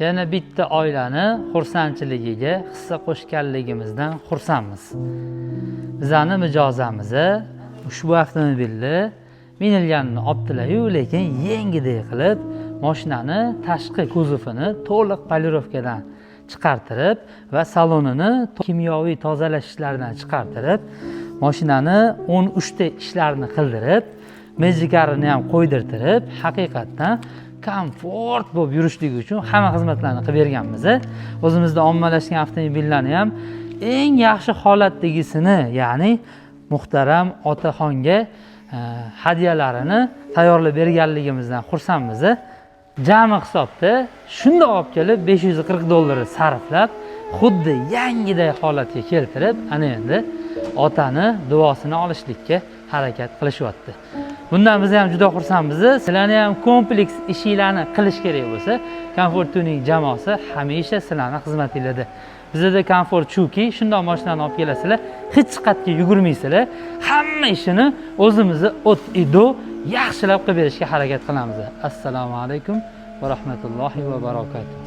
yana bitta oilani xursandchiligiga hissa qo'shganligimizdan xursandmiz. Bizning mijozamiz ushbu avtomobilni minilganini olibdilar-yu, lekin yengidek qilib mashinani tashqi kuzovini to'liq polirovkadan chiqartirib va salonini kimyoviy tozalash ishlaridan chiqartirib, mashinani 13 ta ishlarni qildirib, mejigarini ham qo'ydirtirib, haqiqatdan komfort bo'lib yurishligi uchun hamma xizmatlarni qilib berganmiz. O'zimizda ommalashgan avtomobillarni ham eng yaxshi holatdagisini, ya'ni muhtaram otaxonga hadyalarini tayyorlab berganligimizdan xursandmiz. Jami hisobda shunday olib kelib $540 sarflab, xuddi yangiday holatga keltirib, ana endi otani duosini olishlikka harakat qilishyapti. Bundan biz ham juda xursandmiz. Sizlarni ham kompleks ishlarni qilish kerak bo'lsa, Comfort Tuning jamoasi hamisha sizlarning xizmatingizda. Bizda komfort shuki, shunday mashinani olib kelasizlar, hech qayerga yugurmaysizlar. Hamma ishini o'zimizni o't-ido yaxshilab qilib berishga harakat qilamiz. Assalomu alaykum va rahmatullohi va barakatuh.